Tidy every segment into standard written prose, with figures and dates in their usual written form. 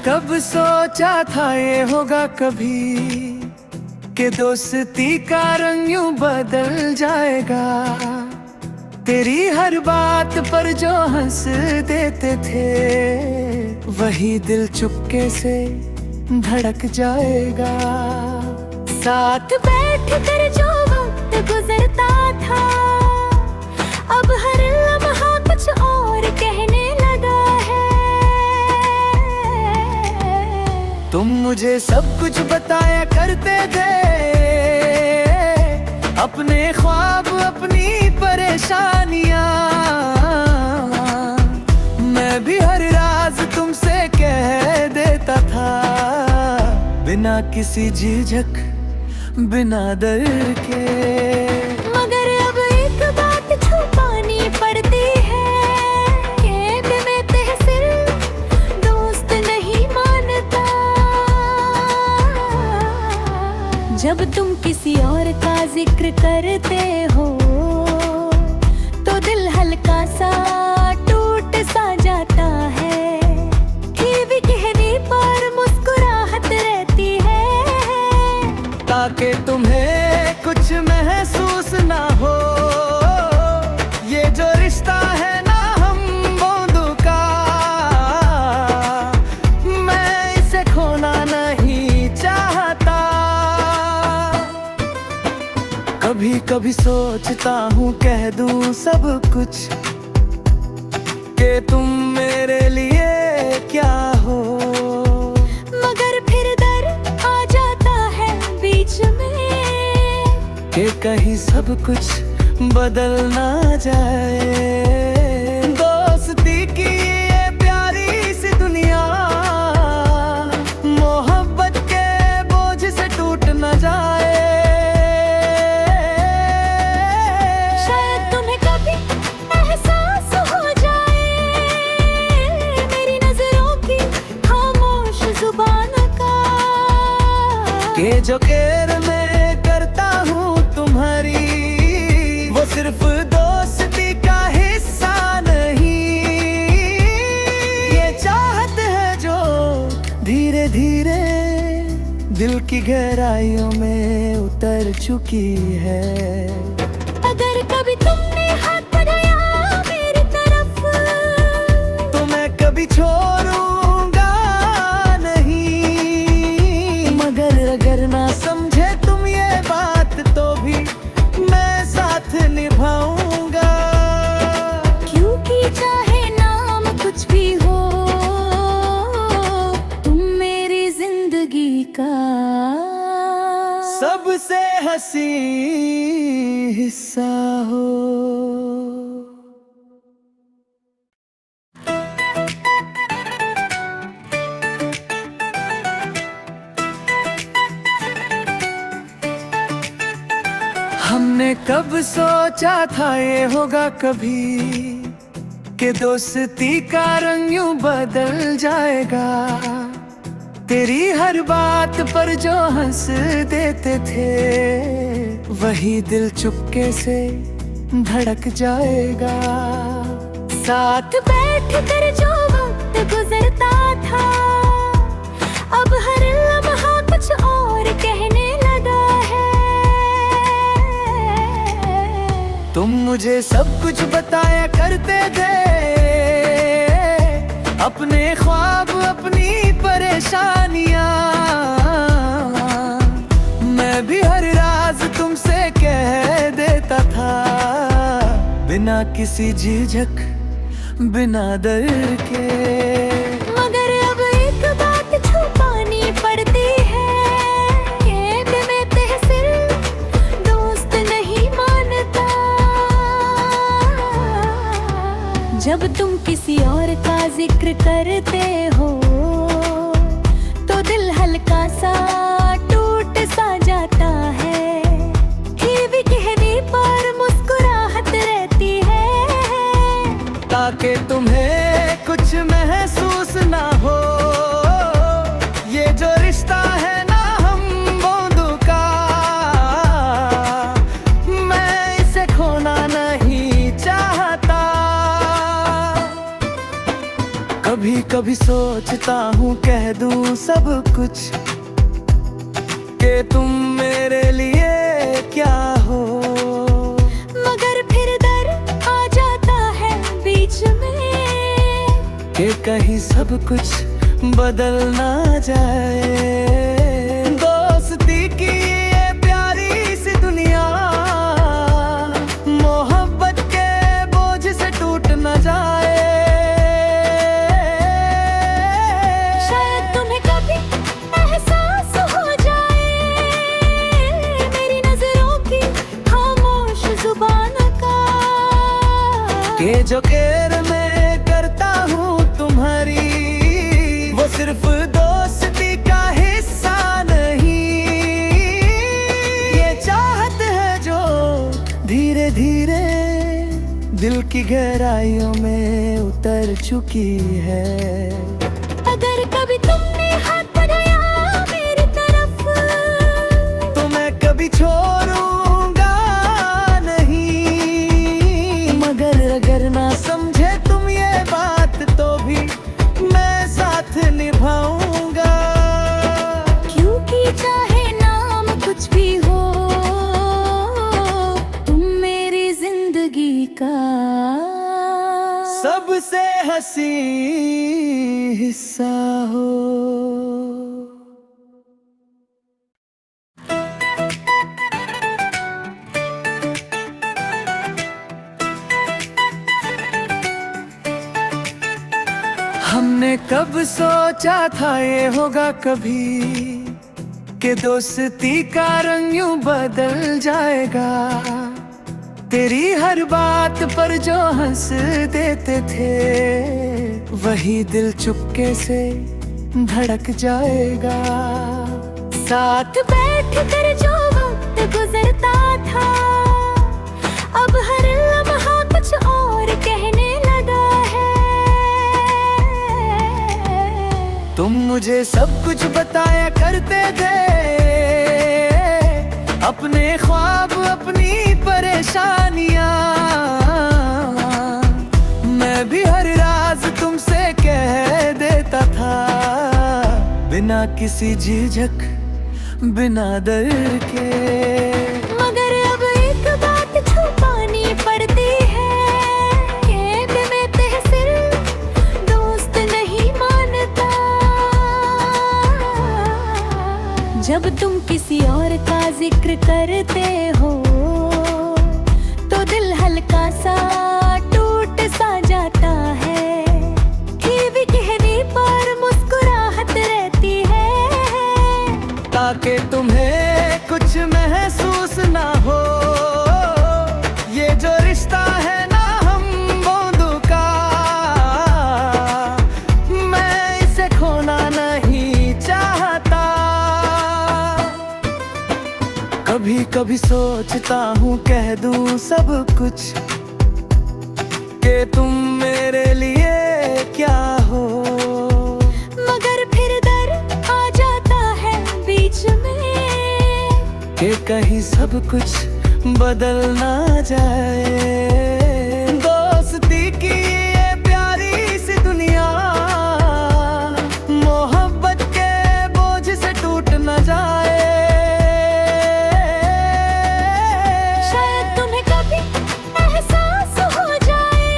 कब सोचा था ये होगा कभी कि दोस्ती का रंग यूं बदल जाएगा। तेरी हर बात पर जो हंस देते थे वही दिल चुपके से धड़क जाएगा। साथ बैठ कर जो वक्त गुजरता था अब हर लम्हा कुछ और कहने लगा है। तुम मुझे सब कुछ बताया करते थे, अपने ख्वाब अपनी परेशानियां। मैं भी हर राज तुमसे कह देता था, बिना किसी झिझक बिना डर के। मगर अब एक बात छुपानी पड़ती है कि मैं तहसील दोस्त नहीं मानता। जब तुम किसी और का जिक्र करते हो तो दिल हल्का सा टूट सा जाता है। ये भी कहने पर मुस्कुराहट रहती है ताकि तुम्हें कुछ महसूस ना हो। ये जो रिश्ता है ना हम दोनों का, मैं इसे खोना नहीं चाहता। कभी कभी सोचता हूँ कह दूँ सब कुछ कि तुम मेरे लिए क्या हो। मगर फिर डर आ जाता है बीच में कि कहीं सब कुछ बदल ना जाए। दोस्ती की ये प्यारी सी दुनिया मोहब्बत के बोझ से टूट ना जाए। शायद तुम्हें कभी एहसास हो जाए मेरी नजरों की खामोश जुबान का, कि जो केयर मैं करता हूँ तुम्हारी वो सिर्फ दोस्ती का हिस्सा नहीं। ये चाहत है जो धीरे धीरे दिल की गहराइयों में उतर चुकी है। अगर कभी तुमने हाथ बढ़ाया मेरी तरफ तो मैं कभी छोड़ूंगा नहीं। मगर अगर ना समझे तुम ये बात तो भी मैं साथ निभाऊंगा। क्योंकि चाहे नाम कुछ भी हो तुम मेरी जिंदगी का सबसे हंसी हिस्सा हो। हमने कब सोचा था ये होगा कभी कि दोस्ती का रंग यूं बदल जाएगा। तेरी हर बात पर जो हंस देते थे वही दिल चुपके से धड़क जाएगा। साथ बैठ कर जो वक्त गुजरता था अब हर लम्हा कुछ और कहने लगा है। तुम मुझे सब कुछ बताया करते थे, अपने ख्वाब अपनी परेशानियां। मैं भी हर राज तुमसे कह देता था, बिना किसी झिझक बिना डर के। मगर अब एक बात छुपानी पड़ती है कि मैं तहसील दोस्त नहीं मानता। जब तुम किसी और का जिक्र करते हो तो दिल हल्का सा टूट सा जाता है। ये भी कहने पर मुस्कुराहट रहती है ताकि तुम्हें कुछ महसूस ना हो। ये जो रिश्ता है ना हम दोनों का, मैं इसे खोना नहीं चाहता। कभी कभी सोचता हूँ कह दूँ सब कुछ कि तुम मेरे लिए क्या हो, मगर फिर डर आ जाता है बीच में कि कहीं सब कुछ बदल ना जाए। दोस्ती की ये प्यारी सी दुनिया मोहब्बत के बोझ से टूट ना जाए। शायद तुम्हें कभी एहसास हो जाए मेरी नजरों की खामोश जुबान का, कि जो केयर मैं करता हूँ तुम्हारी वो सिर्फ दोस्ती का हिस्सा नहीं। ये चाहत है जो धीरे धीरे दिल की गहराइयों में उतर चुकी है। अगर कभी तुमने हाथ बढ़ाया मेरी तरफ तो मैं कभी छोड़ूंगा नहीं, मगर अगर ना समझे तुम ये बात तो भी मैं साथ निभाऊंगा। क्योंकि चाहे नाम कुछ भी हो तुम मेरी जिंदगी का सबसे हंसी हिस्सा हो। हमने कब सोचा था ये होगा कभी कि दोस्ती का रंग यूं बदल जाएगा। तेरी हर बात पर जो हंस देते थे वही दिल चुपके से धड़क जाएगा। साथ बैठ कर जो वक्त गुजरता था अब हर लम्हा कुछ और कहने लगा है। तुम मुझे सब कुछ बताया करते थे, अपने ख्वाब अपनी परेशानियां। मैं भी हर राज तुमसे कह देता था बिना किसी झिझक बिना डर के। मगर अब एक बात छुपानी पड़ती है ये भी मैं तहसील दोस्त नहीं मानता। जब तुम किसी और का जिक्र करते हो तो दिल हल्का सा टूट सा जाता है। भी कहने पर मुस्कुराहट रहती है ताकि तुम्हें कुछ महसूस ना हो। ये जो रिश्ता है ना हम दोनों का मैं इसे खोना नहीं चाहता। कभी कभी सोचता हूँ कह दूँ सब कुछ कि तुम मेरे लिए क्या हो, मगर फिर डर आ जाता है बीच में कि कहीं सब कुछ बदल ना जाए। दोस्ती की ये प्यारी सी दुनिया मोहब्बत के बोझ से टूट ना जाए। शायद तुम्हें कभी एहसास हो जाए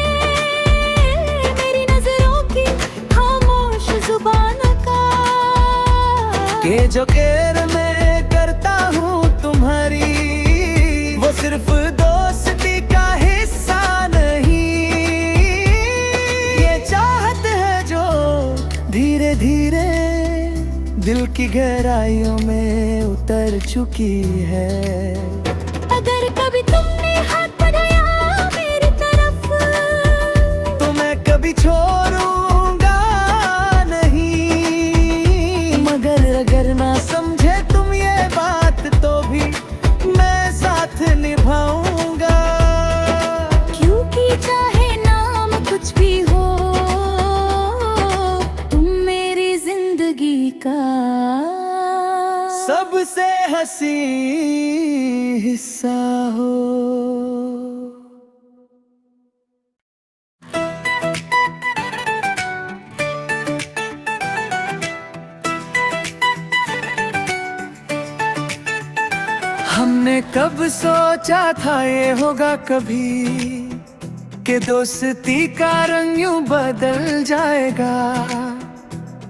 मेरी नजरों की खामोश जुबान का, कि जो केयर मैं करता हूँ तुम्हारी वो सिर्फ दोस्ती का हिस्सा नहीं। ये चाहत है जो धीरे धीरे दिल की गहराइयों में उतर चुकी है। अगर कभी तुमने हाथ बढ़ाया मेरी तरफ तो मैं कभी छोड़ूंगा नहीं, मगर अगर ना समझे तुम ये बात तो भी मैं साथ निभाऊंगा। क्योंकि चाहे नाम कुछ भी हो तुम मेरी जिंदगी का सबसे हंसी हिस्सा हो। हमने कब सोचा था ये होगा कभी कि दोस्ती का रंग यूं बदल जाएगा।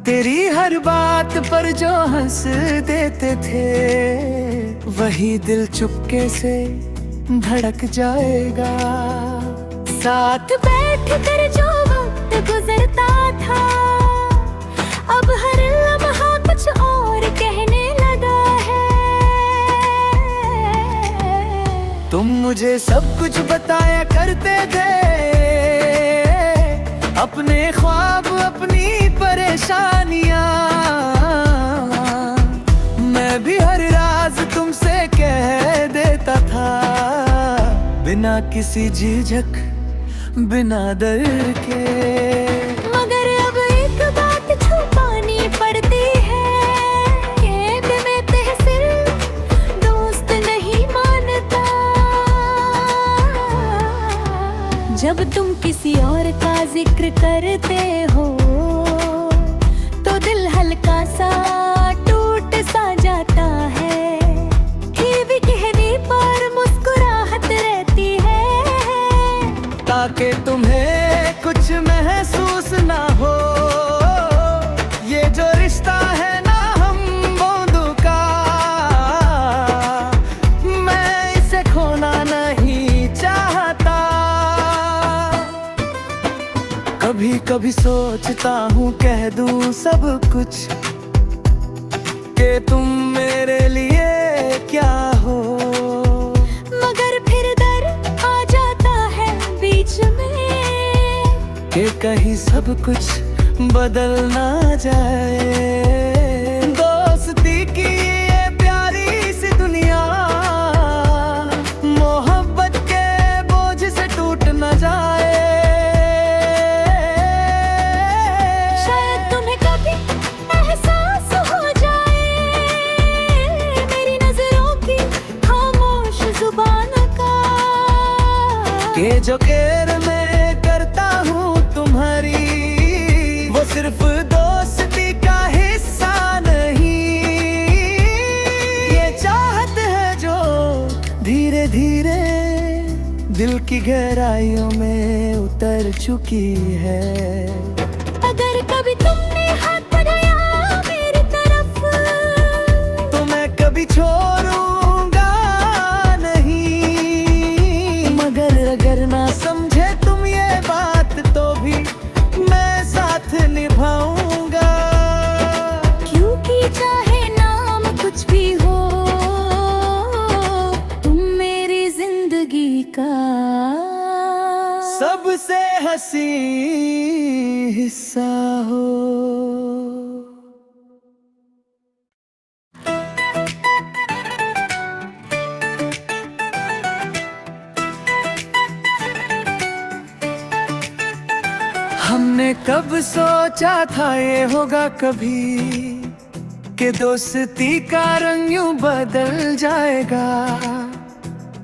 तेरी हर बात पर जो हंस देते थे वही दिल चुपके से धड़क जाएगा। साथ बैठ कर जो वक्त गुजरता था अब हर लम्हा कुछ और कहने लगा है। तुम मुझे सब कुछ बताया करते थे, अपने ख्वाब अपनी परेशानियां। मैं भी हर राज तुमसे कह देता था, बिना किसी झिझक बिना डर के। मगर अब एक बात छुपानी पड़ती है कि मैं तहसील दोस्त नहीं मानता। जब तुम किसी और का जिक्र करते हो तो दिल हल्का सा टूट सा जाता है। ये भी कहने पर मुस्कुराहट रहती है ताकि तुम्हें कुछ महसूस ना हो। ये जो रिश्ता है ना हम दोनों का, मैं इसे खोना नहीं चाहता। कभी कभी सोचता हूँ कह दूँ सब कुछ कि तुम मेरे लिए क्या हो। मगर फिर डर आ जाता है बीच में कि कहीं सब कुछ बदल ना जाए। दोस्ती की ये प्यारी सी दुनिया मोहब्बत के बोझ से टूट ना जाए। शायद तुम्हें कभी एहसास हो जाए मेरी नजरों की खामोश जुबान का, कि जो केयर मैं करता हूँ तुम्हारी वो सिर्फ दोस्ती का हिस्सा नहीं। ये चाहत है जो धीरे धीरे दिल की गहराइयों में उतर चुकी है। अगर कभी तुमने हाथ बढ़ाया मेरी तरफ तो मैं कभी छोड़ूंगा नहीं। मगर अगर ना समझे तुम ये बात तो भी मैं साथ निभाऊंगा। क्योंकि चाहे नाम कुछ भी हो तुम मेरी जिंदगी का सबसे हसी हिस्सा हो। हमने कब सोचा था ये होगा कभी कि दोस्ती का रंग यूं बदल जाएगा।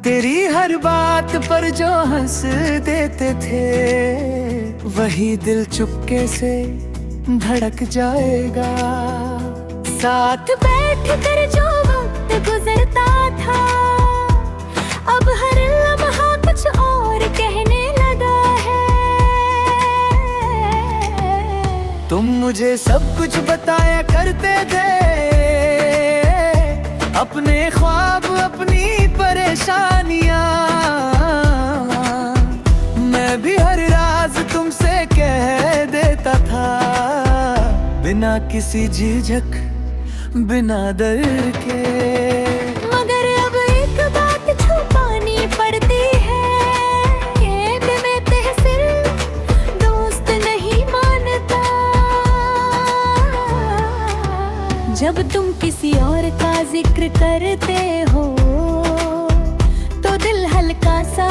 तेरी हर बात पर जो हंस देते थे वही दिल चुपके से धड़क जाएगा। साथ बैठ कर जो वक्त गुजरता था अब हर लम्हा कुछ और कहने लगा है। तुम मुझे सब कुछ बताया करते थे, अपने ख्वाब अपनी परेशानियां। मैं भी हर राज तुमसे कह देता था, बिना किसी झिझक बिना डर के। मगर अब एक बात छुपानी पड़ती है कि मैं तहसील दोस्त नहीं मानता। जब तुम किसी और का जिक्र करते हो तो दिल हल्का सा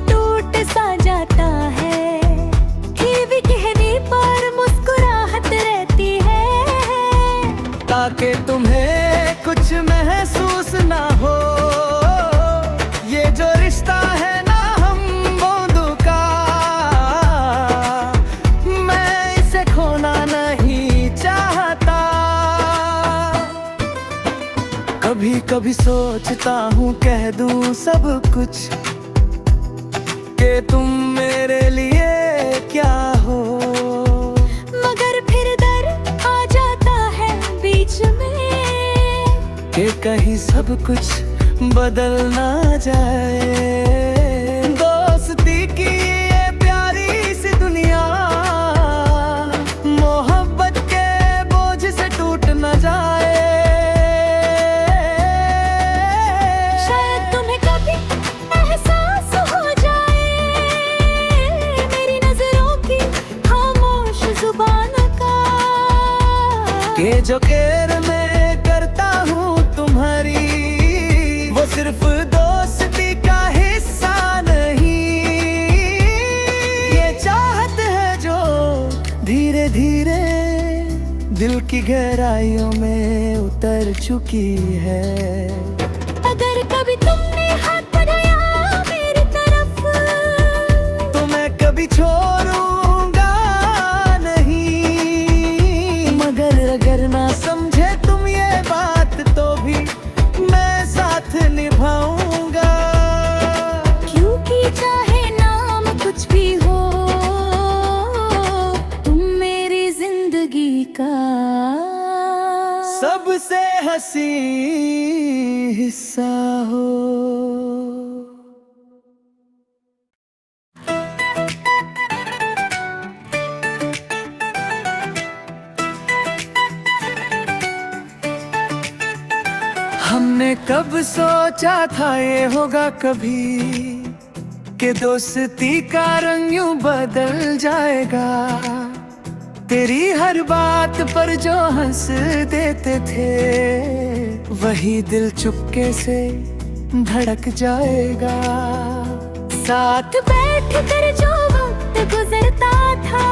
टूट सा जाता है। ये भी कहने पर मुस्कुराहट रहती है ताकि तुम्हें कुछ महसूस ना हो। ये जो रिश्ता है ना हम दोनों का, मैं इसे खोना नहीं चाहता। कभी कभी सोचता हूँ कह दूँ सब कुछ कि तुम मेरे लिए क्या हो, मगर फिर डर आ जाता है बीच में कि कहीं सब कुछ बदल ना जाए। दोस्ती की ये प्यारी सी दुनिया मोहब्बत के बोझ से टूट ना जाए। शायद तुम्हें कभी एहसास हो जाए मेरी नजरों की खामोश जुबान का, कि जो केयर मैं करता हूँ तुम्हारी वो सिर्फ दोस्ती का हिस्सा नहीं। ये चाहत है जो धीरे धीरे दिल की गहराइयों में उतर चुकी है। अगर कभी तुमने हाथ बढ़ाया मेरी तरफ तो मैं कभी छोड़ूंगा नहीं, मगर अगर ना समझे तुम ये बात तो भी मैं साथ निभाऊंगा। क्योंकि चाहे नाम कुछ भी हो तुम मेरी जिंदगी का सबसे हसी हिस्सा हो। हमने कब सोचा था ये होगा कभी कि दोस्ती का रंग यूं बदल जाएगा। तेरी हर बात पर जो हंस देते थे वही दिल चुपके से धड़क जाएगा। साथ बैठ कर जो वक्त गुजरता था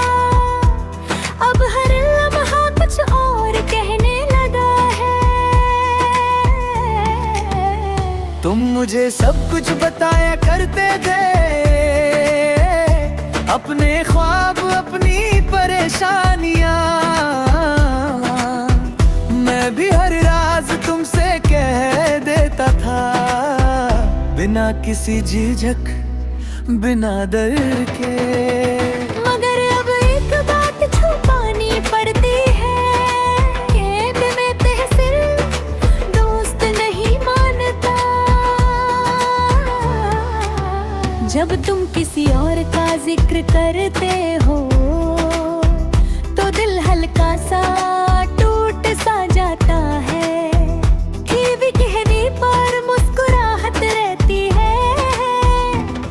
अब हर लम्हा कुछ और कहने लगा है। तुम मुझे सब कुछ बताया करते थे, अपने ख्वाब अपनी परेशानियां। मैं भी हर राज तुमसे कह देता था बिना किसी झिझक बिना डर के। मगर अब एक बात छुपानी पड़ती है कि मैं तहसील दोस्त नहीं मानता। जब तुम किसी और का जिक्र करते हो तो दिल हल्का सा टूट सा जाता है। भी कहने पर मुस्कुराहट रहती है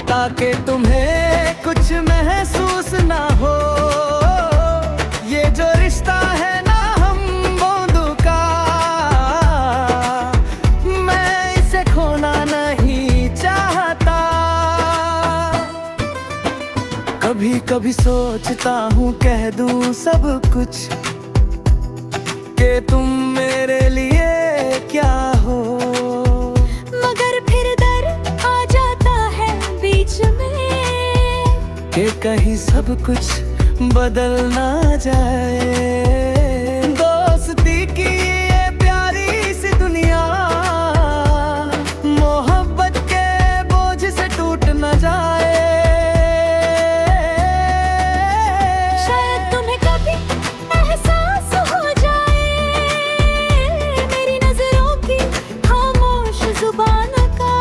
ताकि तुम्हें कुछ महसूस ना हो। ये जो रिश्ता है ना हम दोनों का मैं इसे खोना नहीं चाहता। कभी कभी सोचता हूँ कह दूँ सब कुछ कि तुम मेरे लिए क्या हो, मगर फिर डर आ जाता है बीच में कि कहीं सब कुछ बदल ना जाए। दोस्ती की ये प्यारी सी दुनिया मोहब्बत के बोझ से टूट ना जाए। शायद तुम्हें कभी एहसास हो जाए मेरी नजरों की खामोश जुबान का,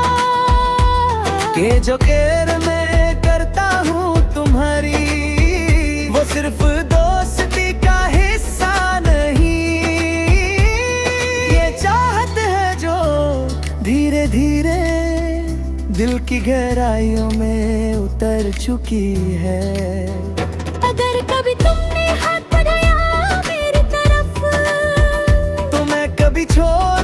कि जो केयर मैं करता हूँ तुम्हारी वो सिर्फ दोस्ती का हिस्सा नहीं। ये चाहत है जो धीरे धीरे दिल की गहराइयों में उतर चुकी है। अगर कभी तुमने हाथ बढ़ाया मेरी तरफ तो मैं कभी छोड़